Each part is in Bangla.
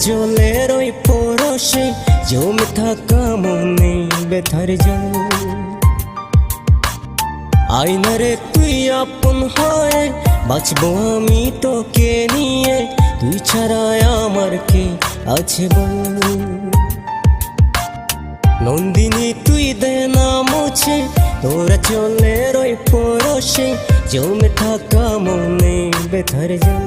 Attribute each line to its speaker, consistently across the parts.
Speaker 1: চলের ওই পরশে জমে থাকা মনে ব্যথার জল। আয়নারে তুই আপন হয়ে বাঁচবো আমি তোকে নিয়ে, তুই ছাড়া আমার কে আছে বল। নন্দিনী তুই দে না মুছে তোরা চলের ওই পরশে জমে থাকা মনে ব্যথার জল।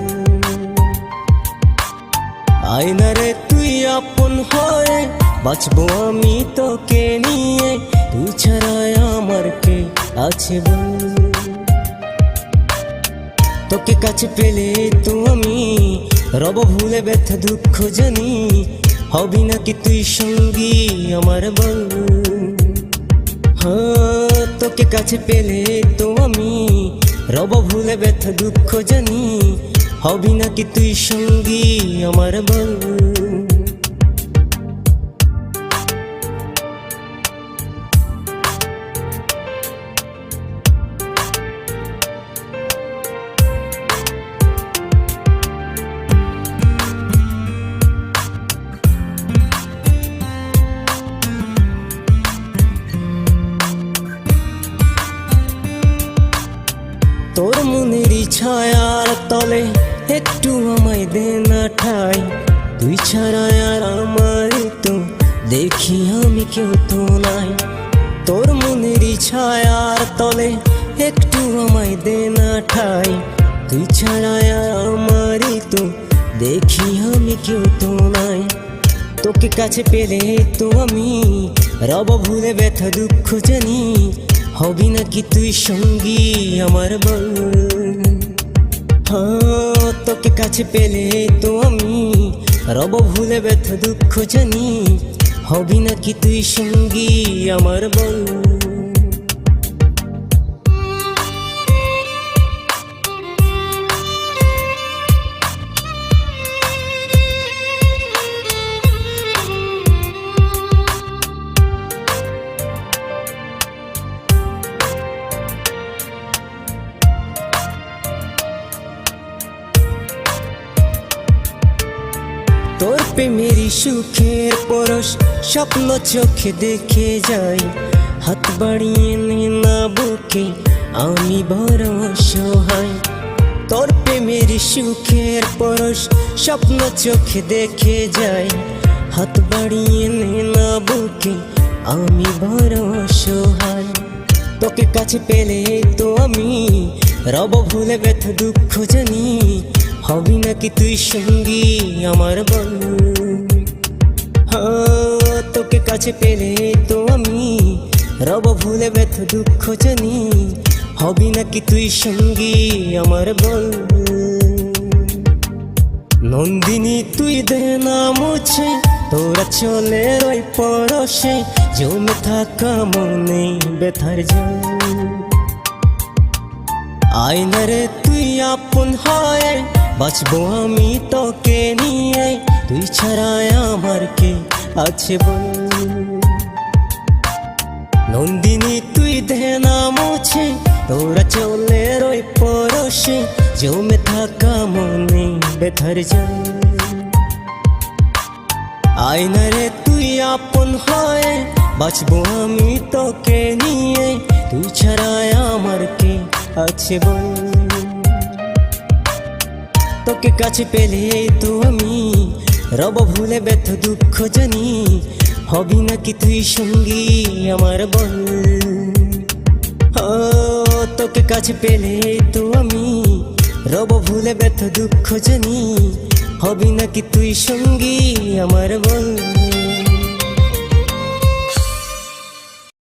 Speaker 1: আয়নারে তুই আপন হয়ে বাঁচবো আমি তোকে নিয়ে, তুই ছাড়া আমার কে আছে বল। তোকে কাছে পেলে তো আমি রব ভুলে ব্যথা দুঃখ জানি, হবি নাকি তুই সঙ্গী আমার বল। হ্যাঁ তোকে কাছে পেলে তো আমি রব ভুলে ব্যথা দুঃখ জানি, হবি নাকি তুই সঙ্গী আমার বল। তোর মনেরই ছায়ার তলে একটু আমায় দে না ঠাই, তুই ছাড়া আর আমার তো দেখি আমি কেউ তো নাই। তোর মনেরই ছায়ার তলে একটু আমায় দে না ঠাই, তুই ছাড়া আর আমার তো দেখি আমি কেউ তো নাই। তোকে কাছে পেলে তো আমি রব ভুলে ব্যথা দুঃখ জানি, হবি নাকি তুই সঙ্গী আমার বল। হ্যাঁ তোকে কাছে পেলে তো আমি রব ভুলে ব্যথা দুঃখ জানি, হবি নাকি তুই সঙ্গী আমার বল। তোর প্রেমেরই সুখের পরশ স্বপ্ন চোখে দেখে যাই, হাত বাড়িয়ে নে না বুকে আমি বড় অসহায়। তোর প্রেমেরই সুখের পরশ স্বপ্ন চোখে দেখে যাই, হাত বাড়িয়ে নে না বুকে আমি বড় অসহায়। তোকে কাছে পেলে তো আমি রব ভুলে ব্যথা দুঃখ জানি, হবি নাকি তুই সঙ্গী আমার বল। হ্যাঁ তোকে কাছে পেলে তো আমি রব ভুলে ব্যথা দুঃখ জানি, হবি নাকি তুই সঙ্গী আমার বল। নন্দিনী তুই দে না মুছে তোরা চলের ওই পরশে জমে থাকা মনে ব্যথার জল। আয়নারে তুই আপন হয়ে বাঁচবো আমি তোকে নিয়ে, তুই ছাড়া আমার কে আছে বল। নন্দিনী তুই দে না মুছে তোরা চলের ওই পরশে জমে থাকা মনে ব্যথার জল। আয়নারে তুই আপন হয়ে বাঁচবো আমি তোকে নিয়ে, তুই ছাড়া আমার কে আছে বল। তোকে কাছে পেলে তো আমি রব ভুলে ব্যথা দুঃখ জানি, হবি নাকি তুই সঙ্গী আমার বল। তোকে কাছে পেলে তো আমি রব ভুলে ব্যথা দুঃখ জানি, হবি নাকি তুই সঙ্গী আমার বল।